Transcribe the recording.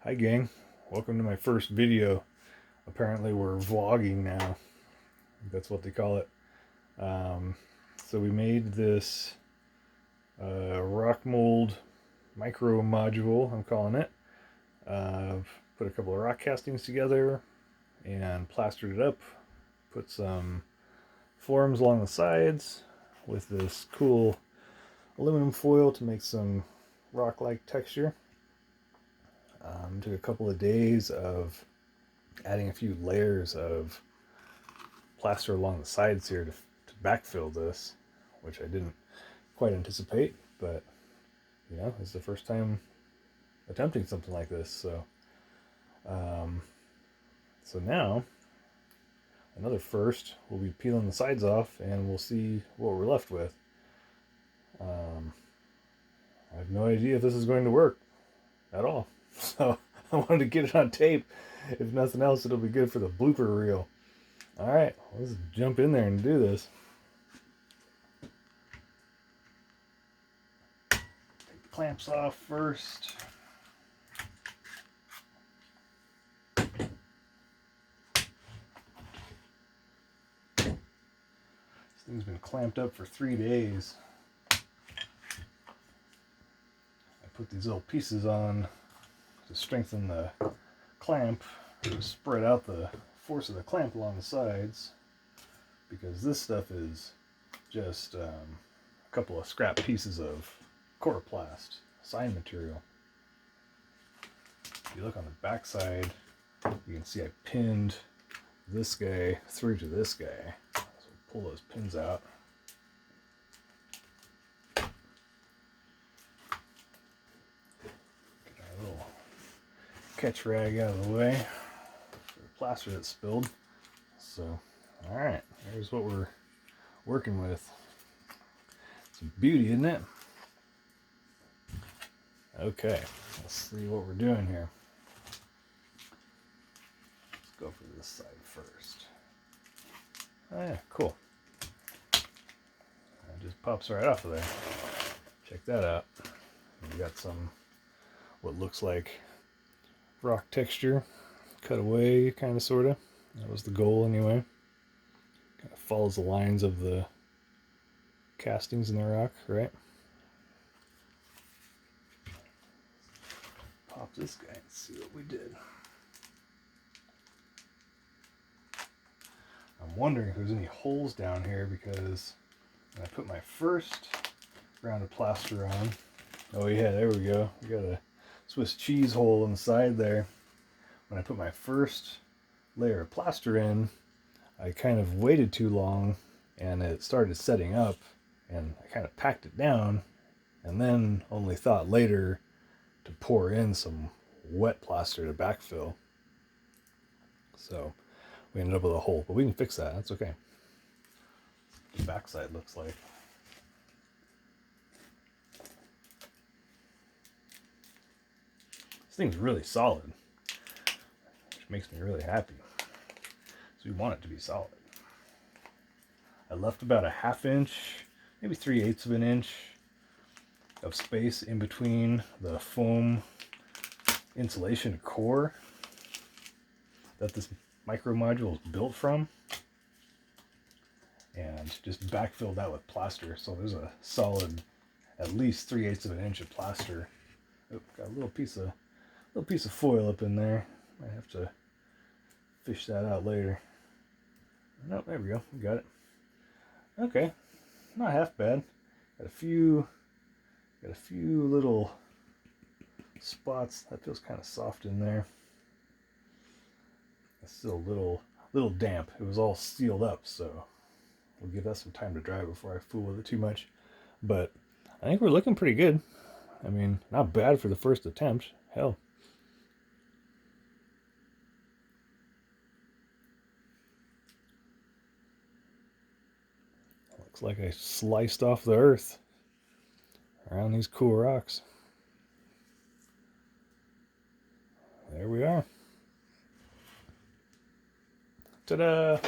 Hi gang, welcome to my first video. Apparently we're vlogging now. That's what they call it. So we made this rock mold micro module, I'm calling it. Put a couple of rock castings together and plastered it up. Put some forms along the sides with this cool aluminum foil to make some rock-like texture. Took a couple of days of adding a few layers of plaster along the sides here to backfill this, which I didn't quite anticipate, but you know, it's the first time attempting something like this. So now another first, we'll be peeling the sides off and we'll see what we're left with. I have no idea if this is going to work at all, so I wanted to get it on tape. If nothing else, it'll be good for the blooper reel. All right, let's jump in there and do this. Take the clamps off first. This thing's been clamped up for 3 days. I put these little pieces on to strengthen the clamp, to spread out the force of the clamp along the sides, because this stuff is just a couple of scrap pieces of coroplast sign material. If you look on the back side, you can see I pinned this guy through to this guy. So pull those pins out. Get our little catch rag out of the way for the plaster that spilled. So, alright, here's what we're working with. It's a beauty, isn't it? Okay, let's see what we're doing here. Let's go for this side first. Oh yeah, cool. It just pops right off of there. Check that out. We got some, what looks like rock texture cut away, kind of, sort of. That was the goal anyway. Kind of follows the lines of the castings in the rock, right? Pop this guy and see what we did. I'm wondering if there's any holes down here, because when I put my first round of plaster on, oh yeah, there we go. We got a Swiss cheese hole on the side there. When I put my first layer of plaster in, I kind of waited too long and it started setting up, and I kind of packed it down, and then only thought later to pour in some wet plaster to backfill. So we ended up with a hole, but we can fix that. That's okay. The backside looks like. This thing's really solid, which makes me really happy. So we want it to be solid. I left about a 1/2 inch, maybe 3/8 of an inch of space in between the foam insulation core that this micro module is built from, and just backfilled that with plaster. So there's a solid at least 3/8 of an inch of plaster. Oh, got a little piece of foil up in there. Might have to fish that out later. No, there we go. We got it. Okay, not half bad. Got a few little spots. That feels kind of soft in there. It's still a little damp. It was all sealed up, so we'll give that some time to dry before I fool with it too much. But I think we're looking pretty good. I mean, not bad for the first attempt. Hell. Looks like I sliced off the earth around these cool rocks. There we are. Ta-da!